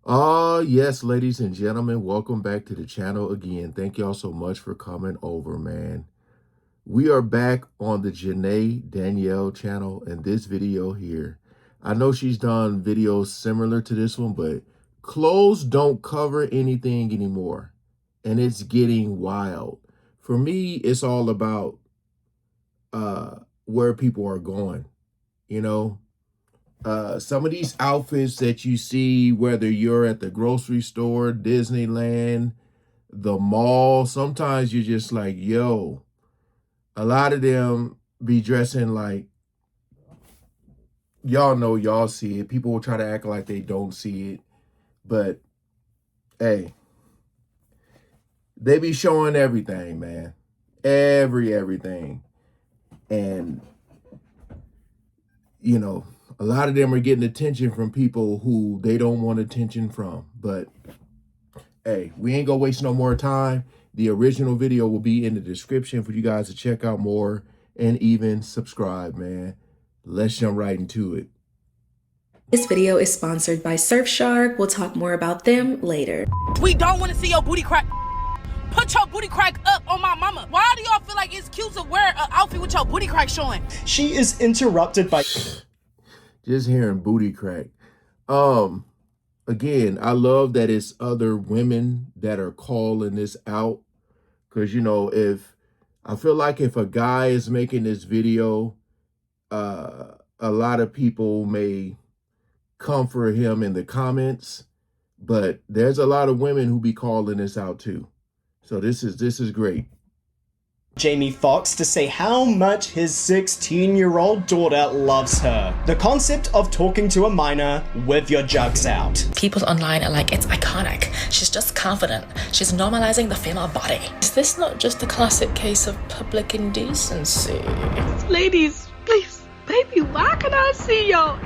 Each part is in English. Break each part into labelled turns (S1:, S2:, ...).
S1: Yes, ladies and gentlemen, welcome back to the channel again. Thank y'all so much for coming over, man. We are back on the Janae Danielle channel, and this video here, I know she's done videos similar to this one, but clothes don't cover anything anymore, and it's getting wild. For me, it's all about where people are going, you know? Some of these outfits that you see, whether you're at the grocery store, Disneyland, the mall, sometimes you're just like, yo, a lot of them be dressing like, y'all know, y'all see it. People will try to act like they don't see it. But, hey, they be showing everything, man. Everything. And, you know, a lot of them are getting attention from people who they don't want attention from. But, hey, we ain't gonna waste no more time. The original video will be in the description for you guys to check out more and even subscribe, man. Let's jump right into it.
S2: This video is sponsored by Surfshark. We'll talk more about them later.
S3: We don't want to see your booty crack. Put your booty crack up on my mama. Why do y'all feel like it's cute to wear an outfit with your booty crack showing?
S4: She is interrupted by...
S1: Just hearing booty crack. Again, I love that it's other women that are calling this out. Because, you know, I feel like if a guy is making this video, a lot of people may come for him in the comments. But there's a lot of women who be calling this out too. So this is great.
S4: Jamie Foxx to say how much his 16-year-old daughter loves her. The concept of talking to a minor with your jugs out.
S5: People online are like, it's iconic. She's just confident. She's normalizing the female body. Is this not just a classic case of public indecency?
S6: Ladies, please, baby, why can I see your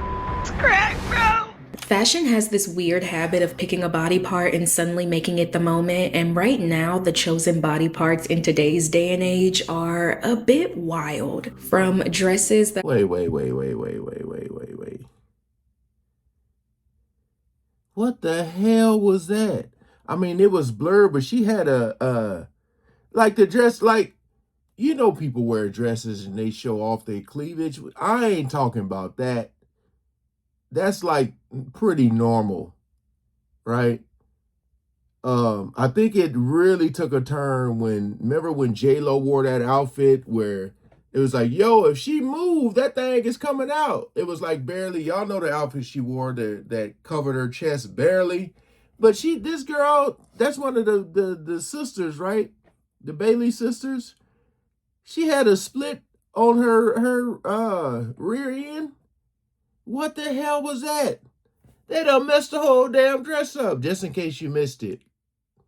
S6: crack, bro?
S2: Fashion has this weird habit of picking a body part and suddenly making it the moment, and right now the chosen body parts in today's day and age are a bit wild. From dresses that—
S1: Wait. What the hell was that? I mean, it was blurred, but she had like the dress, like, you know, people wear dresses and they show off their cleavage. I ain't talking about that. That's like pretty normal, right? I think it really took a turn remember when J-Lo wore that outfit where it was like, yo, if she moved, that thing is coming out. It was like barely, y'all know the outfit she wore that covered her chest barely. But this girl, that's one of the sisters, right? The Bailey sisters. She had a split on her rear end. What the hell was that? They done messed the whole damn dress up, just in case you missed it.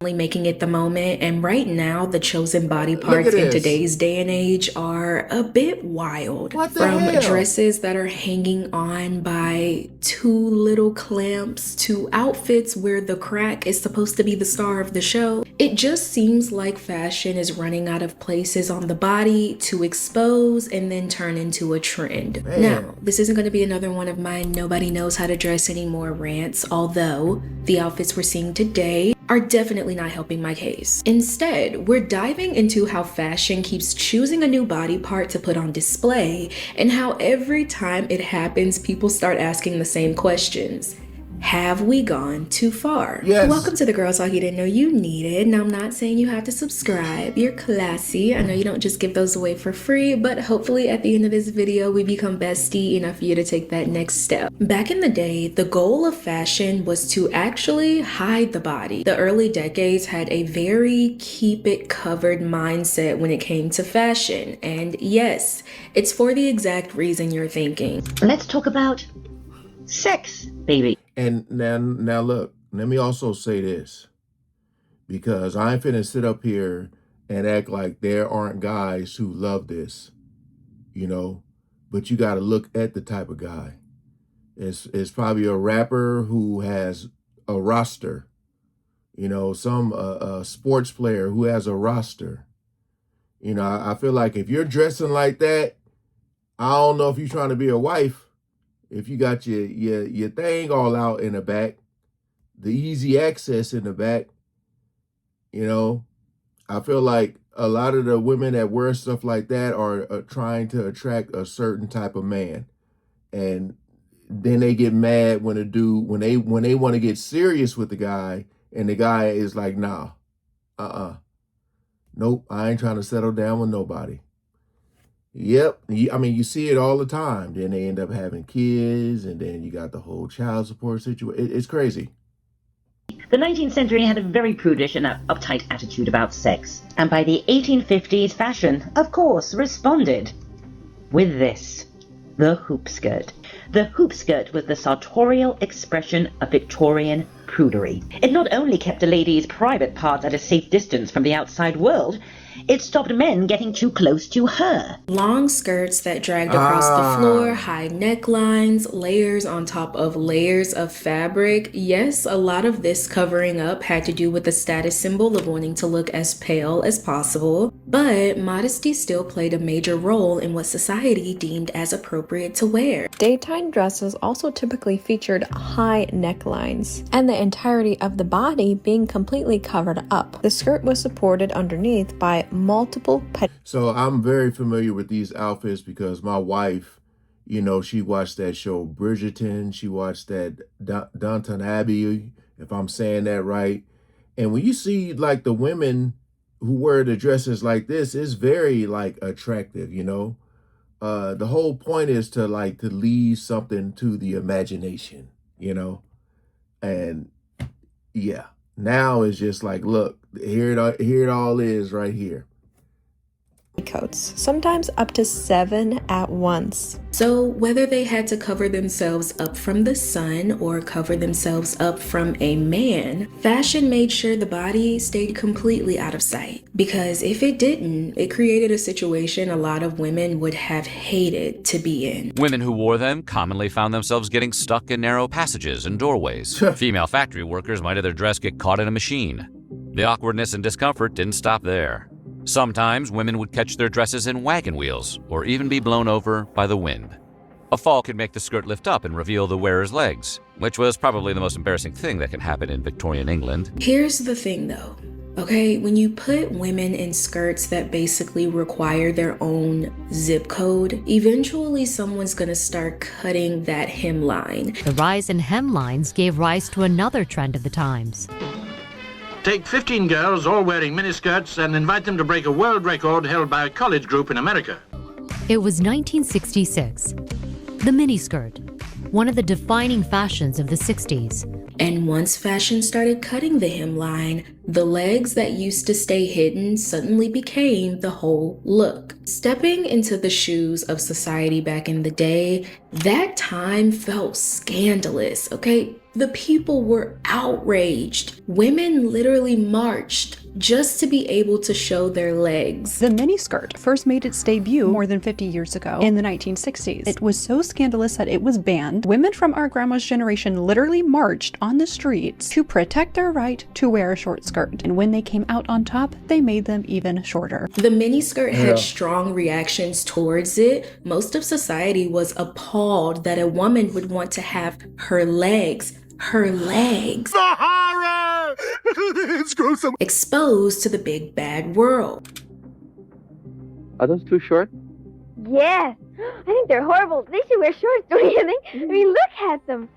S2: Making it the moment, and right now the chosen body parts in today's day and age are a bit wild. From dresses that are hanging on by two little clamps to outfits where the crack is supposed to be the star of the show. It just seems like fashion is running out of places on the body to expose and then turn into a trend. Man. Now, this isn't going to be another one of my nobody knows how to dress anymore rants, although the outfits we're seeing today are definitely not helping my case. Instead, we're diving into how fashion keeps choosing a new body part to put on display, and how every time it happens, people start asking the same questions. Have we gone too far?
S1: Yes.
S2: Welcome to the Girl Talk you didn't know you needed. Now, I'm not saying you have to subscribe. You're classy. I know you don't just give those away for free, but hopefully at the end of this video, we become bestie enough for you to take that next step. Back in the day, the goal of fashion was to actually hide the body. The early decades had a very keep it covered mindset when it came to fashion. And yes, it's for the exact reason you're thinking.
S7: Let's talk about sex, baby.
S1: And now look, let me also say this, because I ain't finna sit up here and act like there aren't guys who love this, you know, but you got to look at the type of guy. It's probably a rapper who has a roster, you know, some sports player who has a roster. You know, I feel like if you're dressing like that, I don't know if you're trying to be a wife. If you got your thing all out in the back, the easy access in the back. You know, I feel like a lot of the women that wear stuff like that are trying to attract a certain type of man, and then they get mad when when they want to get serious with the guy, and the guy is like, nah, nope, I ain't trying to settle down with nobody. Yep, I mean, you see it all the time. Then they end up having kids, and then you got the whole child support situation. It's crazy.
S7: The 19th century had a very prudish and uptight attitude about sex. And by the 1850s, fashion, of course, responded with this: the hoop skirt. The hoop skirt was the sartorial expression of Victorian prudery. It not only kept a lady's private parts at a safe distance from the outside world, it stopped men getting too close to her.
S2: Long skirts that dragged across the floor, high necklines, layers on top of layers of fabric. Yes, a lot of this covering up had to do with the status symbol of wanting to look as pale as possible, but modesty still played a major role in what society deemed as appropriate to wear.
S8: Daytime dresses also typically featured high necklines, and the entirety of the body being completely covered up. The skirt was supported underneath by multiple
S1: So I'm very familiar with these outfits because my wife, you know, she watched that show Bridgerton. She watched that Downton Abbey, if I'm saying that right. And when you see like the women who wear the dresses like this, it's very like attractive, you know. The whole point is to leave something to the imagination, you know. And yeah, now it's just like, look, here it all is right here.
S8: Coats, sometimes up to 7 at once.
S2: So whether they had to cover themselves up from the sun or cover themselves up from a man, fashion made sure the body stayed completely out of sight. Because if it didn't, it created a situation a lot of women would have hated to be in.
S9: Women who wore them commonly found themselves getting stuck in narrow passages and doorways. Female factory workers might have their dress get caught in a machine. The awkwardness and discomfort didn't stop there. Sometimes women would catch their dresses in wagon wheels or even be blown over by the wind. A fall could make the skirt lift up and reveal the wearer's legs, which was probably the most embarrassing thing that can happen in Victorian England.
S2: Here's the thing though, okay? When you put women in skirts that basically require their own zip code, eventually someone's gonna start cutting that hemline.
S10: The rise in hemlines gave rise to another trend of the times.
S11: Take 15 girls all wearing miniskirts and invite them to break a world record held by a college group in America.
S10: It was 1966. The miniskirt, one of the defining fashions of the 60s.
S2: And once fashion started cutting the hemline, the legs that used to stay hidden suddenly became the whole look. Stepping into the shoes of society back in the day, that time felt scandalous, okay? The people were outraged. Women literally marched just to be able to show their legs.
S12: The miniskirt first made its debut more than 50 years ago in the 1960s. It was so scandalous that it was banned. Women from our grandma's generation literally marched on the streets to protect their right to wear a short skirt. And when they came out on top, they made them even shorter.
S2: The miniskirt had strong reactions towards it. Most of society was appalled that a woman would want to have her legs
S1: The horror! It's gruesome.
S2: Exposed to the big bad world.
S13: Are those too short?
S6: Yes. I think they're horrible. They should wear shorts, don't you think? I mean, look at them.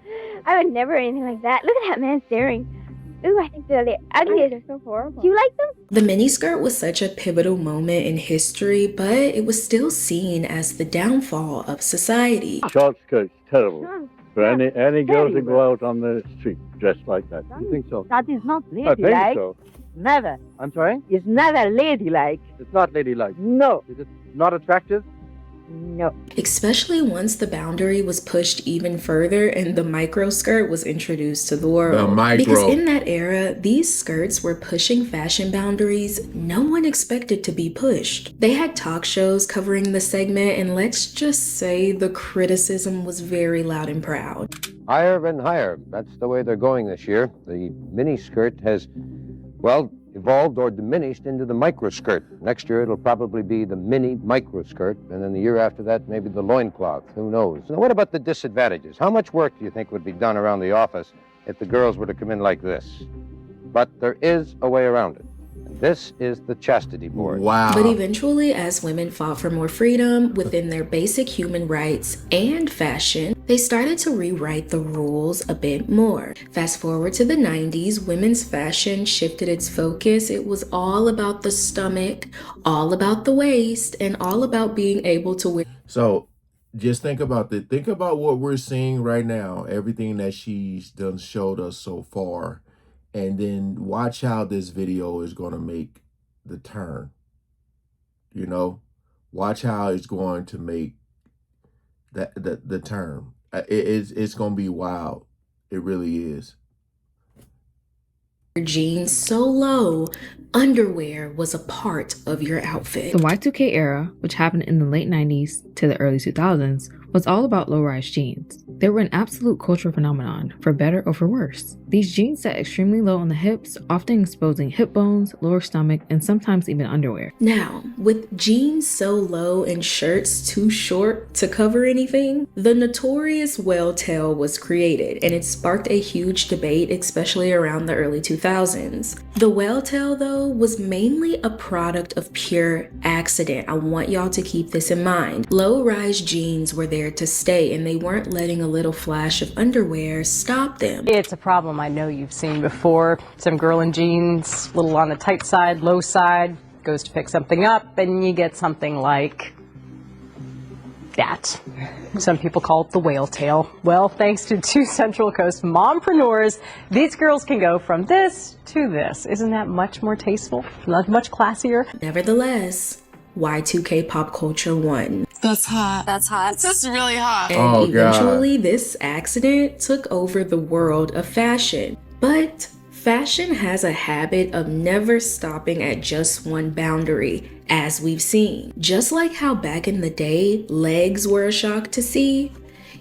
S6: I would never wear anything like that. Look at that man staring. Ooh, I think they're the ugliest. They're so horrible. Do you like them?
S2: The miniskirt was such a pivotal moment in history, but it was still seen as the downfall of society.
S14: Short skirts, terrible. For any girl to go out on the street dressed like that.
S13: You think so?
S6: That is not
S14: I think
S6: ladylike.
S14: so.
S6: Never.
S13: I'm sorry?
S6: It's never ladylike.
S13: It's not ladylike.
S6: No.
S13: Is it not attractive?
S6: No.
S2: Especially once the boundary was pushed even further and the micro skirt was introduced to the world. Because in that era, these skirts were pushing fashion boundaries no one expected to be pushed. They had talk shows covering the segment, and let's just say the criticism was very loud and proud.
S15: Higher and higher. That's the way they're going this year. The miniskirt has, well, evolved or diminished into the microskirt. Next year it'll probably be the mini microskirt, and then the year after that maybe the loincloth. Who knows? Now, what about the disadvantages? How much work do you think would be done around the office if the girls were to come in like this. But there is a way around it. And this is the chastity board.
S1: Wow.
S2: But eventually, as women fought for more freedom within their basic human rights and fashion, they started to rewrite the rules a bit more. Fast forward to the 90s, women's fashion shifted its focus. It was all about the stomach, all about the waist, and all about being able to wear.
S1: So just think about that. Think about what we're seeing right now, everything that she's done showed us so far. And then watch how this video is going to make the turn. You know, watch how it's going to make the turn. It's going to be wild. It really is.
S2: Jeans so low, underwear was a part of your outfit.
S16: The Y2K era, which happened in the late 90s to the early 2000s, was all about low-rise jeans. They were an absolute cultural phenomenon, for better or for worse. These jeans sat extremely low on the hips, often exposing hip bones, lower stomach, and sometimes even underwear.
S2: Now, with jeans so low and shirts too short to cover anything, the notorious whale tail was created, and it sparked a huge debate, especially around the early 2000s. The whale tail, though, was mainly a product of pure accident. I want y'all to keep this in mind. Low-rise jeans were there to stay, and they weren't letting a little flash of underwear stop them.
S17: It's a problem I know you've seen before. Some girl in jeans, little on the tight side, low side, goes to pick something up, and you get something like that. Some people call it the whale tail. Well, thanks to two Central Coast mompreneurs, these girls can go from this to this. Isn't that much more tasteful? Not much classier?
S2: Nevertheless, Y2K pop culture won.
S3: That's hot. That's hot. It's just really hot.
S2: And eventually, this accident took over the world of fashion. But fashion has a habit of never stopping at just one boundary, as we've seen. Just like how back in the day, legs were a shock to see.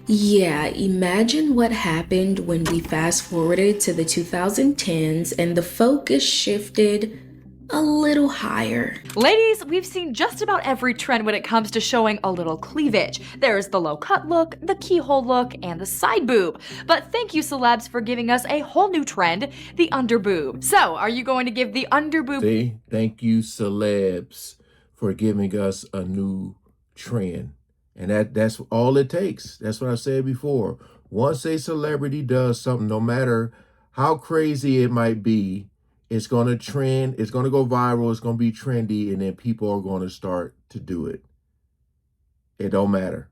S2: Yeah, imagine what happened when we fast forwarded to the 2010s and the focus shifted a little higher.
S18: Ladies, we've seen just about every trend when it comes to showing a little cleavage. There's the low cut look, the keyhole look, and the side boob. But thank you, celebs, for giving us a whole new trend, the underboob. So, are you going to give the underboob?
S1: See, thank you, celebs, for giving us a new trend. And that's all it takes. That's what I said before. Once a celebrity does something, no matter how crazy it might be, it's going to trend, it's going to go viral, it's going to be trendy, and then people are going to start to do it. It don't matter.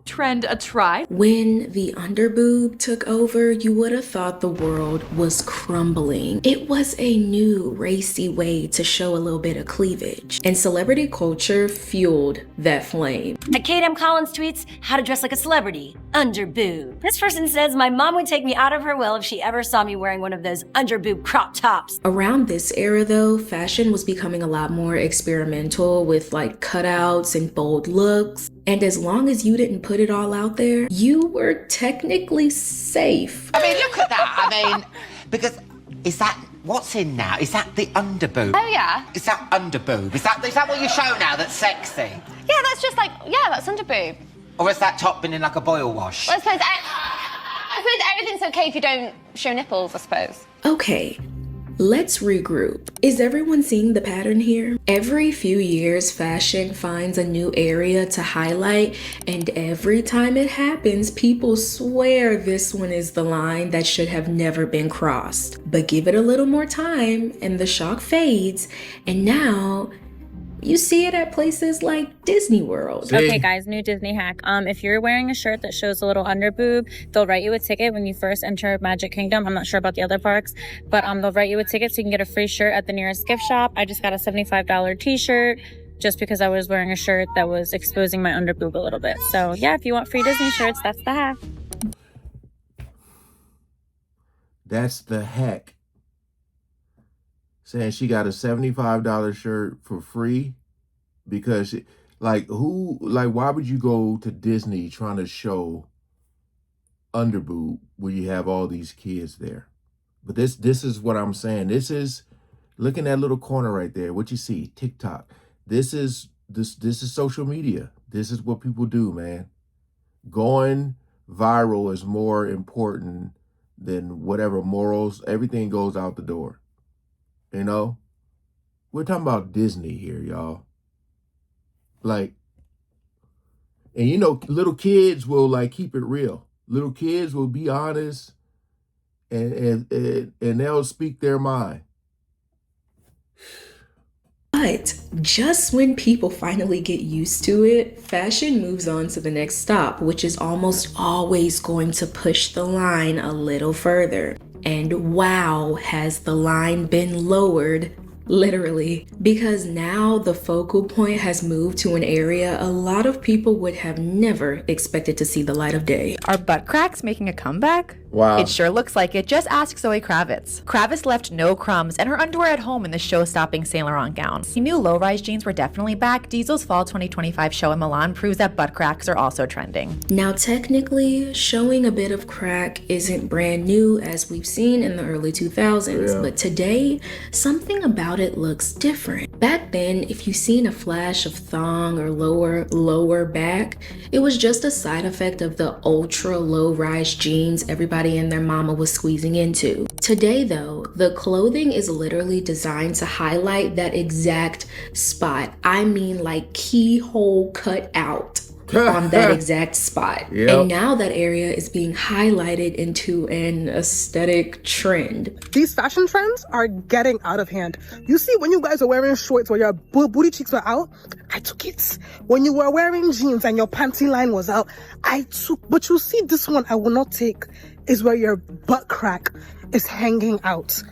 S18: Trend a try.
S2: When the underboob took over, you would have thought the world was crumbling. It was a new racy way to show a little bit of cleavage, and celebrity culture fueled that flame.
S19: At Kate M. Collins tweets, how to dress like a celebrity, underboob. This person says, my mom would take me out of her will if she ever saw me wearing one of those underboob crop tops.
S2: Around this era though, fashion was becoming a lot more experimental with like cutouts and bold looks. And as long as you didn't put it all out there, you were technically safe.
S20: I mean, look at that. I mean, because is that what's in now? Is that the underboob?
S21: Oh yeah.
S20: Is that underboob? Is that what you show now that's sexy?
S21: Yeah, that's just like, yeah, that's underboob.
S20: Or has that top been in like a boil wash?
S21: Well, I suppose everything's okay if you don't show nipples, I suppose.
S2: Okay. Let's regroup. Is everyone seeing the pattern here? Every few years, fashion finds a new area to highlight, and every time it happens, people swear this one is the line that should have never been crossed. But give it a little more time, and the shock fades, and now you see it at places like Disney World.
S22: Okay guys, new Disney hack. If you're wearing a shirt that shows a little underboob, they'll write you a ticket when you first enter Magic Kingdom. I'm not sure about the other parks, but they'll write you a ticket so you can get a free shirt at the nearest gift shop. I just got a $75 t-shirt just because I was wearing a shirt that was exposing my underboob a little bit. So yeah, if you want free Disney shirts, that's the hack.
S1: That's the hack. Saying she got a $75 shirt for free because why would you go to Disney trying to show underboob where you have all these kids there? But this is what I'm saying. This is, look in that little corner right there. What you see, TikTok. This is social media. This is what people do, man. Going viral is more important than whatever morals. Everything goes out the door. You know? We're talking about Disney here, y'all. Like, and you know, little kids will like keep it real. Little kids will be honest and they'll speak their mind.
S2: But just when people finally get used to it, fashion moves on to the next stop, which is almost always going to push the line a little further. And wow, has the line been lowered? Literally, because now the focal point has moved to an area a lot of people would have never expected to see the light of day.
S4: Are butt cracks making a comeback?
S1: Wow.
S4: It sure looks like it. Just ask Zoe Kravitz. Kravitz left no crumbs and her underwear at home in the show-stopping Saint Laurent gown. He knew low-rise jeans were definitely back. Diesel's fall 2025 show in Milan proves that butt cracks are also trending.
S2: Now, technically, showing a bit of crack isn't brand new as we've seen in the early 2000s, but today, something about it looks different. Back then, if you seen a flash of thong or lower back, it was just a side effect of the ultra low-rise jeans everybody and their mama was squeezing into. Today though, the clothing is literally designed to highlight that exact spot. I mean like keyhole cut out on that exact spot.
S1: Yep.
S2: And now that area is being highlighted into an aesthetic trend.
S5: These fashion trends are getting out of hand. You see, when you guys are wearing shorts where your booty cheeks were out, I took it. When you were wearing jeans and your panty line was out, I took. But you see, this one I will not take is where your butt crack is hanging out.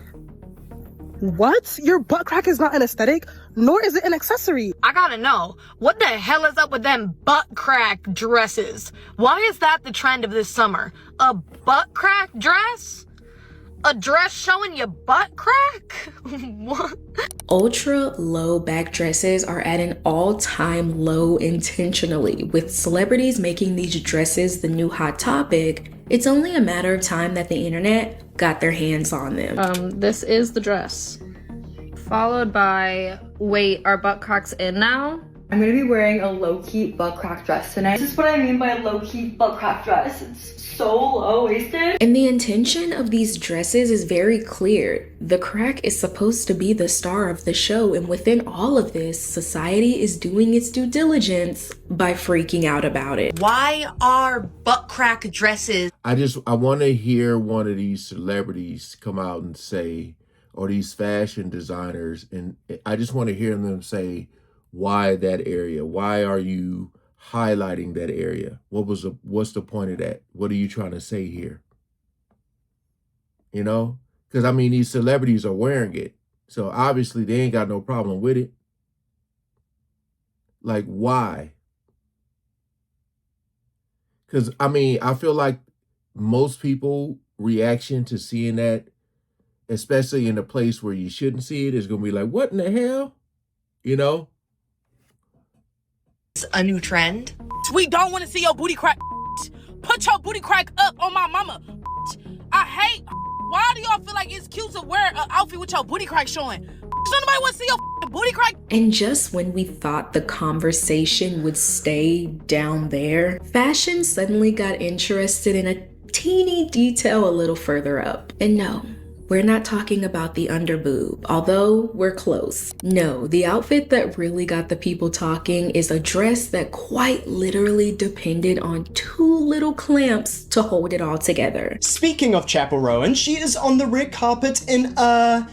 S5: What? Your butt crack is not an aesthetic, nor is it an accessory.
S3: I gotta know, what the hell is up with them butt crack dresses? Why is that the trend of this summer? A butt crack dress? A dress showing your butt crack? What?
S2: Ultra low back dresses are at an all-time low intentionally. With celebrities making these dresses the new hot topic, it's only a matter of time that the internet got their hands on them.
S23: This is the dress. Followed by, wait, are butt cracks in now?
S24: I'm gonna be wearing a low-key butt crack dress tonight. This is what I mean by a low-key butt crack dress. It's so low-waisted.
S2: And the intention of these dresses is very clear. The crack is supposed to be the star of the show, and within all of this, society is doing its due diligence by freaking out about it.
S25: Why are butt crack dresses?
S1: I want to hear one of these celebrities come out and say, or these fashion designers, and I just want to hear them say, why that area? Why are you highlighting that area? What's the point of that? What are you trying to say here? You know? Because I mean, these celebrities are wearing it. So obviously they ain't got no problem with it. Like, why? Because I mean, I feel like most people reaction to seeing that, especially in a place where you shouldn't see it, is going to be like, what in the hell? You know?
S25: A new trend?
S3: We don't want to see your booty crack. Put your booty crack up on my mama. I hate. Why do y'all feel like it's cute to wear an outfit with your booty crack showing? Does nobody want to see your booty crack?
S2: And just when we thought the conversation would stay down there, fashion suddenly got interested in a teeny detail a little further up. And no, we're not talking about the underboob, although we're close. No, the outfit that really got the people talking is a dress that quite literally depended on two little clamps to hold it all together.
S26: Speaking of Chapel Rowan, she is on the red carpet in a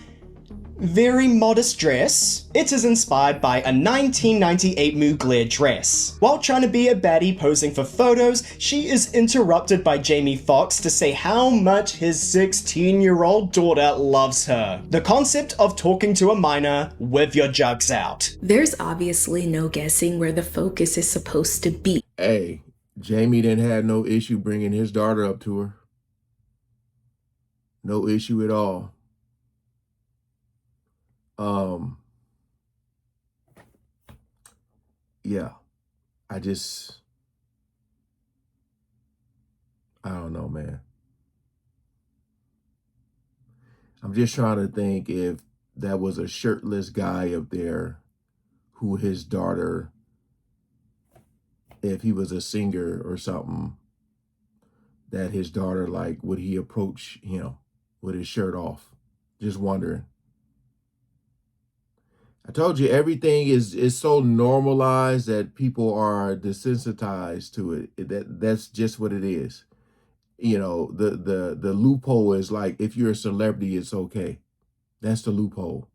S26: very modest dress. It is inspired by a 1998 Mugler dress. While trying to be a baddie posing for photos, she is interrupted by Jamie Foxx to say how much his 16-year-old daughter loves her. The concept of talking to a minor with your jugs out.
S2: There's obviously no guessing where the focus is supposed to be.
S1: Hey, Jamie didn't have no issue bringing his daughter up to her. No issue at all. Yeah, I don't know, man. I'm just trying to think if that was a shirtless guy up there who his daughter, if he was a singer or something, that his daughter, like, would he approach him with his shirt off? Just wondering. I told you, everything is so normalized that people are desensitized to it. That's just what it is. You know, the loophole is like, if you're a celebrity, it's okay. That's the loophole.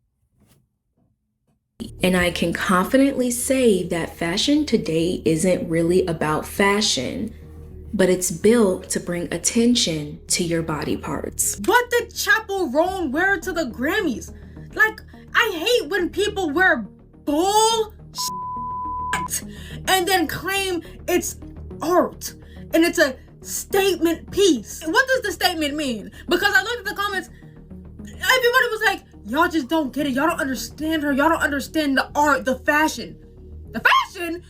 S2: And I can confidently say that fashion today isn't really about fashion, but it's built to bring attention to your body parts.
S7: What did Chappell Roan wear to the Grammys? Like, I hate when people wear bull and then claim it's art and it's a statement piece. What does the statement mean? Because I looked at the comments, everybody was like, y'all just don't get it. Y'all don't understand her. Y'all don't understand the art, the fashion. The fashion?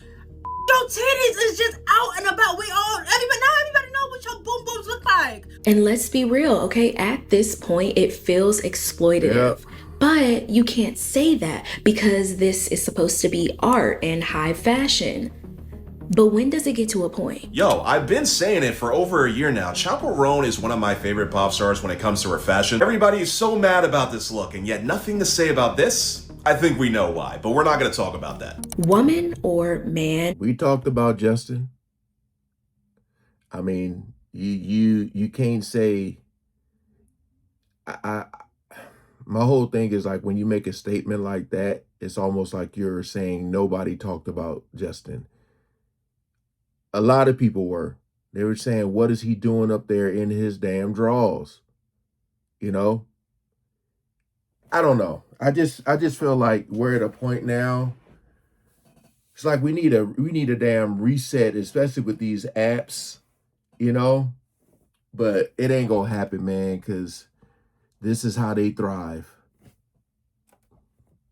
S7: Your titties is just out and about. Everybody know what your boom booms look like.
S2: And let's be real, okay? At this point, it feels exploitative. Yep. But you can't say that because this is supposed to be art and high fashion. But when does it get to a point?
S8: Yo, I've been saying it for over a year now. Chappell Roan is one of my favorite pop stars when it comes to her fashion. Everybody is so mad about this look, and yet nothing to say about this. I think we know why, but we're not going to talk about that.
S2: Woman or man?
S1: We talked about Justin. I mean, you can't say. My whole thing is like, when you make a statement like that, it's almost like you're saying nobody talked about Justin. A lot of people were. They were saying, what is he doing up there in his damn drawers? You know? I don't know. I just feel like we're at a point now. It's like we need a damn reset, especially with these apps, you know? But it ain't gonna happen, man, because this is how they thrive.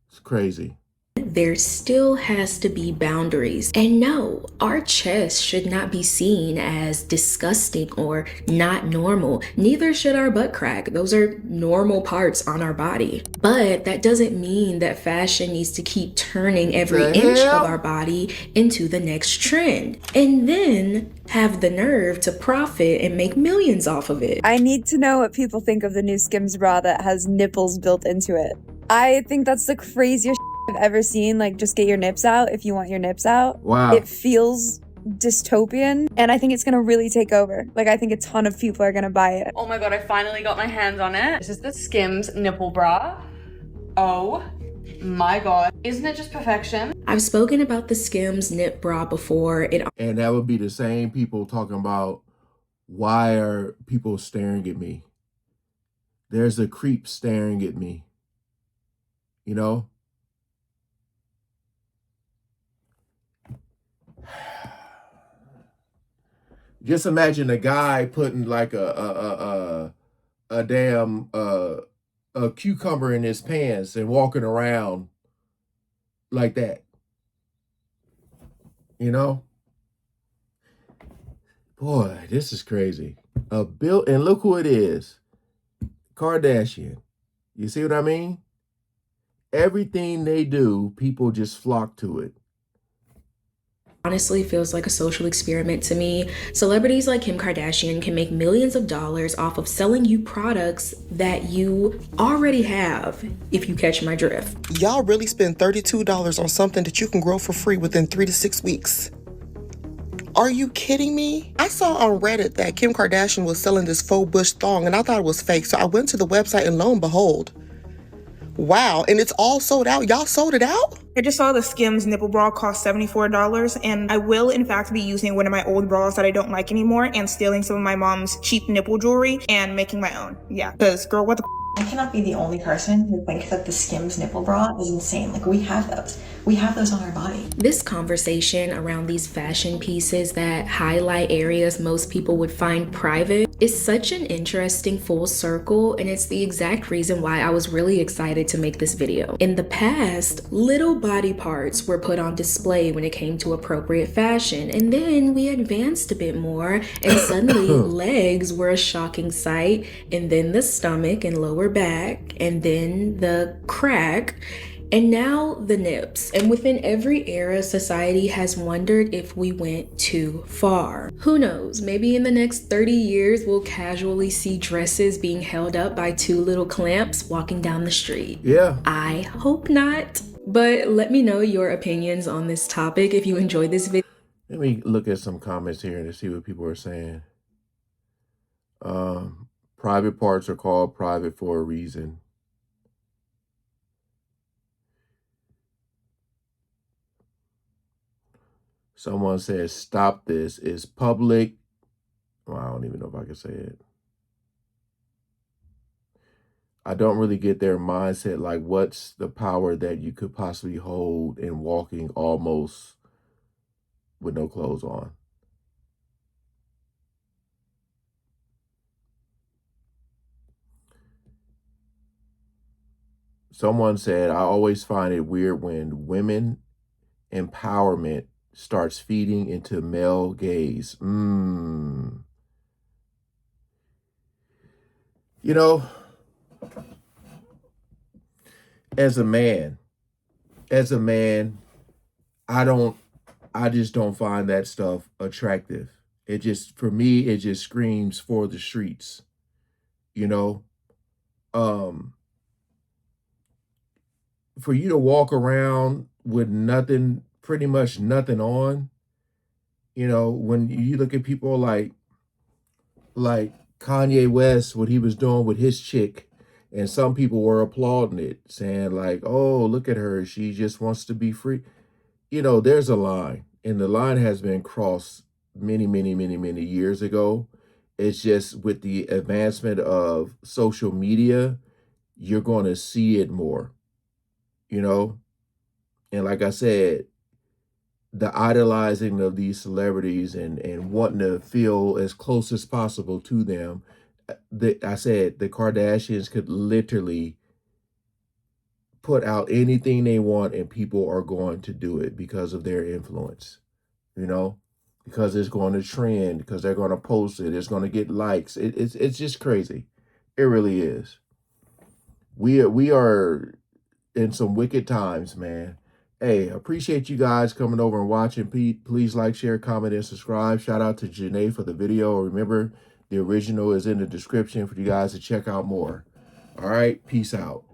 S1: It's crazy.
S2: There still has to be boundaries. And no, our chest should not be seen as disgusting or not normal. Neither should our butt crack. Those are normal parts on our body. But that doesn't mean that fashion needs to keep turning every inch of our body into the next trend. And then have the nerve to profit and make millions off of it.
S9: I need to know what people think of the new Skims bra that has nipples built into it. I think that's the craziest I've ever seen. Like, just get your nips out if you want your nips out.
S1: Wow.
S9: It feels dystopian, and I think it's gonna really take over. Like, I think a ton of people are gonna buy it.
S24: Oh my god, I finally got my hands on it. This is the Skims nipple bra. Oh my god. Isn't it just perfection?
S2: I've spoken about the Skims nip bra before.
S1: And that would be the same people talking about, why are people staring at me? There's a creep staring at me. You know? Just imagine a guy putting like a damn a cucumber in his pants and walking around like that. You know? Boy, this is crazy. And look who it is. Kardashian. You see what I mean? Everything they do, people just flock to it.
S2: Honestly feels like a social experiment to me. Celebrities like Kim Kardashian can make millions of dollars off of selling you products that you already have, if you catch my drift.
S10: Y'all really spend $32 on something that you can grow for free within 3 to 6 weeks. Are you kidding me? I saw on Reddit that Kim Kardashian was selling this faux bush thong, and I thought it was fake, so I went to the website and lo and behold, wow, and it's all sold out. Y'all sold it out?
S11: I just saw the Skims nipple bra cost $74, and I will in fact be using one of my old bras that I don't like anymore and stealing some of my mom's cheap nipple jewelry and making my own. Yeah, because girl, what the
S12: I cannot be the only person who thinks that the Skims nipple bra is insane. Like, we have those. We have those on our body.
S2: This conversation around these fashion pieces that highlight areas most people would find private is such an interesting full circle, and it's the exact reason why I was really excited to make this video. In the past, little body parts were put on display when it came to appropriate fashion, and then we advanced a bit more, and suddenly legs were a shocking sight, and then the stomach and lower back, and then the crack. And now the nips. And within every era, society has wondered if we went too far. Who knows? Maybe in the next 30 years, we'll casually see dresses being held up by two little clamps walking down the street.
S1: Yeah.
S2: I hope not. But let me know your opinions on this topic if you enjoyed this video.
S1: Let me look at some comments here to see what people are saying. Private parts are called private for a reason. Someone says, stop this. It's public. Well, I don't even know if I can say it. I don't really get their mindset. Like, what's the power that you could possibly hold in walking almost with no clothes on? Someone said, I always find it weird when women empowerment starts feeding into male gaze. You know, as a man, I just don't find that stuff attractive. It just, for me, it just screams for the streets, you know? For you to walk around with nothing, pretty much nothing on, you know, when you look at people like Kanye West, what he was doing with his chick, and some people were applauding it, saying like, oh, look at her, she just wants to be free. You know, there's a line, and the line has been crossed many, many, many, many years ago. It's just with the advancement of social media, you're going to see it more, you know? And like I said, the idolizing of these celebrities and wanting to feel as close as possible to them. I said the Kardashians could literally put out anything they want and people are going to do it because of their influence, you know, because it's going to trend, because they're going to post it, it's going to get likes. It's just crazy. It really is. We are in some wicked times, man. Hey, appreciate you guys coming over and watching. Please like, share, comment, and subscribe. Shout out to Janae for the video. Remember, the original is in the description for you guys to check out more. All right, peace out.